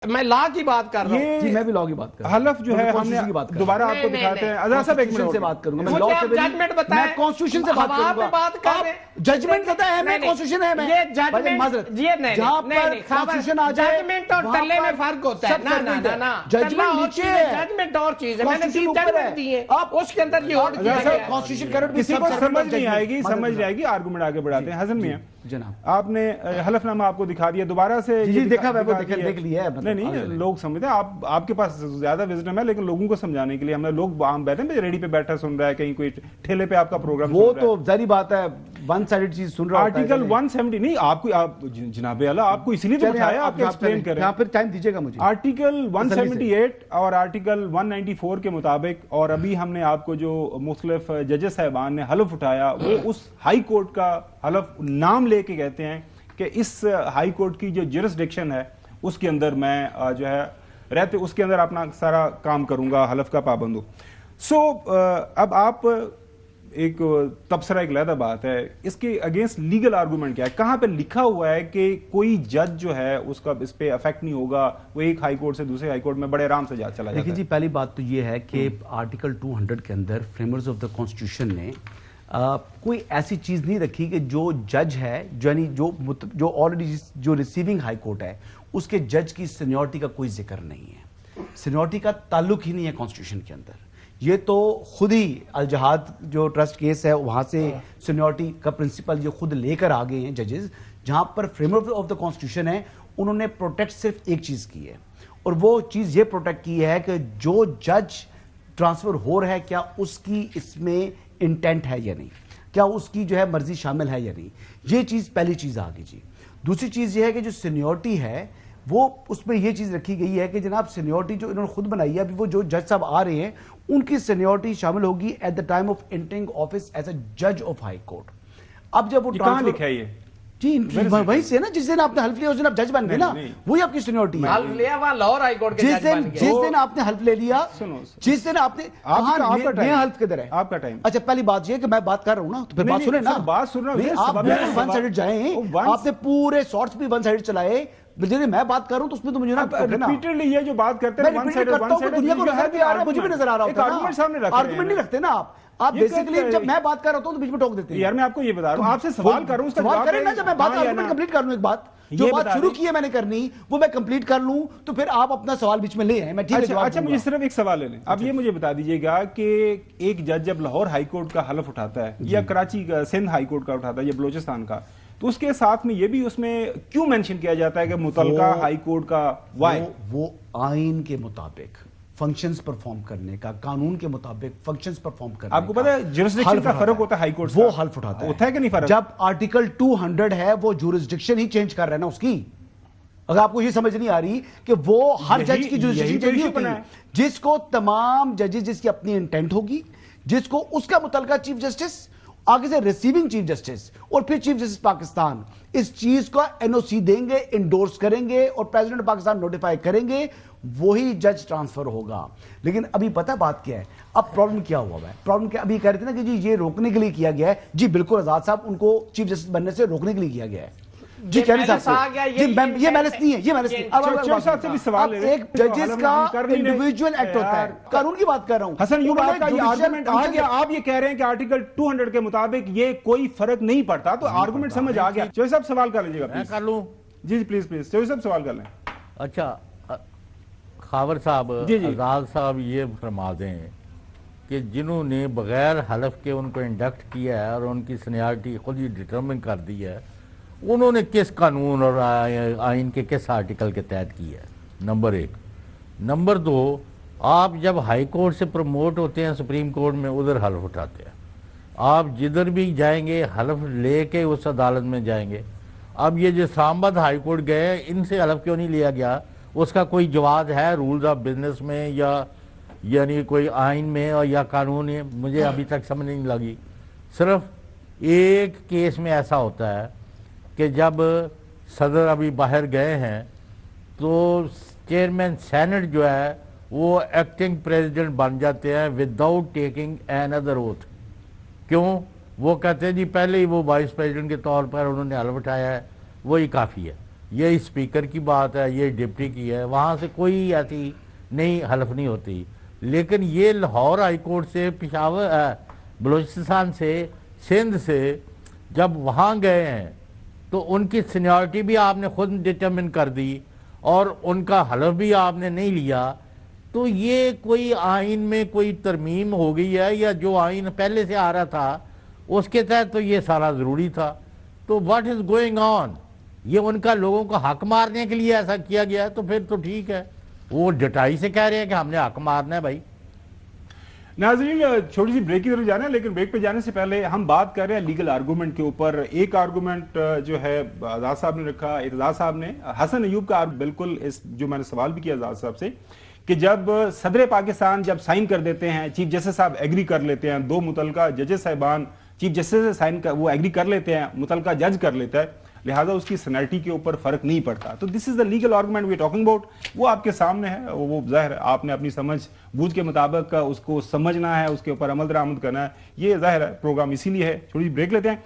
میں لا کی بات کر رہا ہوں. جی میں بھی لا کی بات کر رہا ہوں. حلف جو ہے ہم نے دوبارہ آپ کو دکھاتے ہیں. اذہان صاحب ایک منٹ سے بات کروں گا. مجھے آپ ججمنٹ بتائیں. میں کانسٹیٹیوشن سے بات کروں گا. بات کر رہے ہیں ججمنٹ دیتا ہے میں کانسٹیٹیوشن ہے میں. یہ ججمنٹ جہاں پر کانسٹیٹیوشن آ جائے ججمنٹ اور ٹلے میں فرق ہوتا ہے. نا ججمنٹ نیچے ہے, ججمنٹ اور چیز ہے. میں نے 3 ججمنٹ دی ہیں, اس کے اندر یہ اور کانسٹیٹیوشن کرو. کسی کو سمجھ نہیں آئے گی, سمجھ نہیں آئے گی, آرگومنٹ آگے بڑھاتے ہیں. حسن میاں جناب آپ نے حلف نامہ آپ کو دکھا دیا دوبارہ سے. جی دیکھا میں وہ دیکھ لیا ہے. نہیں لوگ سمجھتے ہیں آپ کے پاس زیادہ وزڈم ہے, لیکن لوگوں کو سمجھانے کے لیے ہم نے لوگ عام بیٹھے ہیں ریڈی پہ بیٹھا سن رہا ہے, کہیں کوئی ٹھیلے پہ آپ کا پروگرام, وہ تو ظاہری بات ہے ون سائیڈ چیز سن رہا ہوتا ہے. آرٹیکل 170 نہیں آپ کو, جناب اعلیٰ آپ کو اسی لیے تو بتایا, آپ ایکسپلین کریں. یہاں پھر ٹائم دیجیے گا مجھے. آرٹیکل 178 اور آرٹیکل 194 کے مطابق, اور ابھی ہم نے آپ کو جو مختلف ججز صاحبان نے حلف اٹھایا وہ اس ہائی کورٹ کا حلف نام لے کے کہتے ہیں کہ اس ہائی کورٹ کی جو جورسڈکشن ہے اس کے اندر میں جو ہے رہتے, اس کے اندر اپنا سارا کام کروں گا, حلف کا پابند ہوں. سو اب آپ ایک تبصرہ, ایک علیحدہ بات ہے, اس کے اگینسٹ لیگل آرگومنٹ کیا ہے؟ کہاں پہ لکھا ہوا ہے کہ کوئی جج جو ہے اس کا اس پہ افیکٹ نہیں ہوگا, وہ ایک ہائی کورٹ سے دوسرے ہائی کورٹ میں بڑے آرام سے چلا جاتا ہے؟ دیکھیں جی پہلی بات تو یہ ہے کہ آرٹیکل 200 کے اندر فریمرز آف دا کانسٹیٹیوشن نے کوئی ایسی چیز نہیں رکھی کہ جو جج ہے, یعنی جو آلریڈی جو ریسیونگ ہائی کورٹ ہے اس کے جج کی سینیورٹی کا کوئی ذکر نہیں ہے. سینیورٹی کا تعلق ہی نہیں ہے کانسٹیٹیوشن کے اندر. یہ تو خود ہی الجہاد جو ٹرسٹ کیس ہے وہاں سے سینیورٹی کا پرنسپل یہ خود لے کر آگئے ہیں ججز, جہاں پر فریمر آف دا کانسٹیٹیوشن ہے انہوں نے پروٹیکٹ صرف ایک چیز کی ہے, اور وہ چیز یہ پروٹیکٹ کی ہے کہ جو جج ٹرانسفر ہو رہا ہے کیا اس کی اس میں انٹینٹ ہے یا نہیں, کیا اس کی جو ہے مرضی شامل ہے یا نہیں. یہ چیز پہلی چیز آ گئی جی. دوسری چیز یہ ہے کہ جو سینیورٹی ہے وہ اس میں یہ چیز رکھی گئی ہے کہ جناب سینیورٹی جو انہوں نے خود بنائی ہے, ابھی وہ جو جج صاحب آ رہے ہیں ان کی سینیورٹی شامل ہوگی at the time of entering office as a جج آف ہائی کورٹ. اب جب وہ کہاں لکھا ہے یہ؟ جی وہیں سے نا جس دن آپ نے حلف لیا اس دن آپ جج بن گئے نا, وہی آپ کی سینیورٹی ہے. حلف لیا وہاں لاہور ہائی کورٹ کے جج بن گئے. جس دن آپ نے حلف لے لیا, جس دن آپ نے نیا حلف کدھر ہے آپ کا ٹائم. اچھا پہلی بات یہ کہ میں بات کر رہا ہوں نا تو پھر بات سنیں نا, بات سن رہا ہوں. آپ ون سائیڈ جائیں, آپ نے پورے شارٹس بھی ون سائیڈ چلائے. میں بات کر رہا ہوں تو اس میں تو مجھے ریپیٹڈلی یہ جو بات کرتے ہیں ون سائیڈ دنیا کو نظر بھی آ رہا ہے, مجھے بھی نظر آ رہا ہوتا ہے. آرگومنٹ نہیں رکھتے نا آپ بیسیکلی. جب میں بات کر رہا ہوں تو بیچ میں ٹوک دیتے ہیں. یار میں آپ کو یہ بتا رہا ہوں, آپ سے سوال کر رہا ہوں, سوال کریں نا. جب میں بات آرگومنٹ کمپلیٹ کر لوں, ایک بات جو بات شروع کی ہے میں نے کرنی وہ میں کمپلیٹ کر لوں تو پھر آپ اپنا سوال بیچ میں لے آئیں. میں ٹھیک ہے. اچھا مجھے صرف ایک سوال لے لیں. اب یہ مجھے بتا دیجیے گا کہ ایک جج جب لاہور ہائی کورٹ کا حلف اٹھاتا ہے یا کراچی کا سندھ ہائی کورٹ کا اٹھاتا ہے یا بلوچستان کا, تو اس کے ساتھ میں یہ بھی اس میں کیوں مینشن کیا جاتا ہے کہ متعلقہ ہائی کورٹ کا وائی؟ وہ آئین کے مطابق فنکشنز پرفارم کرنے کا, قانون کے مطابق فنکشنز پرفارم کرنے کا. آپ کو پتہ ہے جورسڈکشن کا فرق ہوتا ہے ہائی کورٹ سے, وہ حلف اٹھاتا ہے. ہوتا ہے کہ نہیں فرق؟ جب آرٹیکل 200 ہے وہ جورسڈکشن ہی چینج کر رہا ہے نا اس کی. اگر آپ کو یہ سمجھ نہیں آ رہی کہ وہ ہر جج کی جورسڈکشن چینج ہوتی ہے, جس کو تمام ججز جس کی اپنی انٹینٹ ہوگی, جس کو اس کا متعلقہ چیف جسٹس, آگے سے ریسیونگ چیف جسٹس اور پھر چیف جسٹس پاکستان اس چیز کا این او سی دیں گے, انڈورس کریں گے اور پریزیڈنٹ پاکستان نوٹیفائی کریں گے, وہی جج ٹرانسفر ہوگا. لیکن ابھی پتہ بات کیا ہے, اب پرابلم کیا ہوا ہے؟ پرابلم کیا ابھی کہہ رہے تھے نا کہ جی یہ روکنے کے لیے کیا گیا ہے. جی بالکل آزاد صاحب, ان کو چیف جسٹس بننے سے روکنے کے لیے کیا گیا ہے. جی کہہ رہے صاحب یہ میلس نہیں ہے, یہ میلس نہیں. اب ایک ججز کا انڈیویجول ایکٹ ہوتا ہے, قانون کی بات کر رہا ہوں. حسن یوں آپ کا یہ آرگومنٹ آ گیا, آپ یہ کہہ رہے ہیں کہ آرٹیکل 200 کے مطابق یہ کوئی فرق نہیں پڑتا, تو آرگومنٹ سمجھ آ گیا. چوہے صاحب سوال کر لیجیے گا. میں کر لوں؟ جی پلیز پلیز چوہے صاحب سوال کر لیں. اچھا خاور صاحب, آزاد صاحب یہ فرما دیں کہ جنہوں نے بغیر حلف کے ان کو انڈکٹ کیا ہے اور ان کی سینیارٹی خود ہی ڈٹرمن کر دی ہے, انہوں نے کس قانون اور آئین کے کس آرٹیکل کے تحت کی ہے؟ نمبر 1. نمبر 2, آپ جب ہائی کورٹ سے پروموٹ ہوتے ہیں سپریم کورٹ میں, ادھر حلف اٹھاتے ہیں. آپ جدھر بھی جائیں گے حلف لے کے اس عدالت میں جائیں گے. اب یہ جو اسلام آباد ہائی کورٹ گئے, ان سے حلف کیوں نہیں لیا گیا؟ اس کا کوئی جواز ہے رولز آف بزنس میں یا یعنی کوئی آئین میں اور یا قانون میں؟ مجھے ابھی تک سمجھ نہیں لگی. صرف ایک کیس میں ایسا ہوتا ہے کہ جب صدر ابھی باہر گئے ہیں تو چیئرمین سینٹ جو ہے وہ ایکٹنگ پریزیڈنٹ بن جاتے ہیں without taking an other oath. کیوں؟ وہ کہتے ہیں جی پہلے ہی وہ وائس پریزیڈنٹ کے طور پر انہوں نے حلف اٹھایا ہے, وہی کافی ہے. یہ اسپیکر کی بات ہے، یہ ڈپٹی کی ہے، وہاں سے کوئی ایسی نہیں حلف نہیں ہوتی. لیکن یہ لاہور ہائی کورٹ سے، پشاور بلوچستان سے، سندھ سے جب وہاں گئے ہیں تو ان کی سینیورٹی بھی آپ نے خود ڈٹرمن کر دی اور ان کا حلف بھی آپ نے نہیں لیا. تو یہ کوئی آئین میں کوئی ترمیم ہو گئی ہے، یا جو آئین پہلے سے آ رہا تھا اس کے تحت تو یہ سارا ضروری تھا. تو واٹ از گوئنگ آن؟ یہ ان کا لوگوں کو حق مارنے کے لیے ایسا کیا گیا ہے تو پھر تو ٹھیک ہے، وہ ڈٹائی سے کہہ رہے ہیں کہ ہم نے حق مارنا ہے. بھائی ناظرین چھوٹی سی بریک کی طرف جانا ہے، لیکن بریک پہ جانے سے پہلے ہم بات کر رہے ہیں لیگل آرگومنٹ کے اوپر. ایک آرگومنٹ جو ہے آزاد صاحب نے رکھا، اعتزاز صاحب نے، حسن ایوب کا بالکل اس جو میں نے سوال بھی کیا آزاد صاحب سے کہ جب صدر پاکستان جب سائن کر دیتے ہیں، چیف جسٹس صاحب ایگری کر لیتے ہیں، دو متعلقہ ججز صاحبان چیف جسٹس سے سائن وہ ایگری کر لیتے ہیں، متعلقہ جج کر لیتا ہے، لہٰذا اس کی سینیرٹی کے اوپر فرق نہیں پڑتا. تو this is the legal argument we talking about. وہ آپ کے سامنے ہے، وہ ظاہر ہے آپ نے اپنی سمجھ بوجھ کے مطابق اس کو سمجھنا ہے، اس کے اوپر عمل درآمد کرنا ہے. یہ ظاہر ہے پروگرام اسی لیے ہے. تھوڑی بریک لیتے ہیں.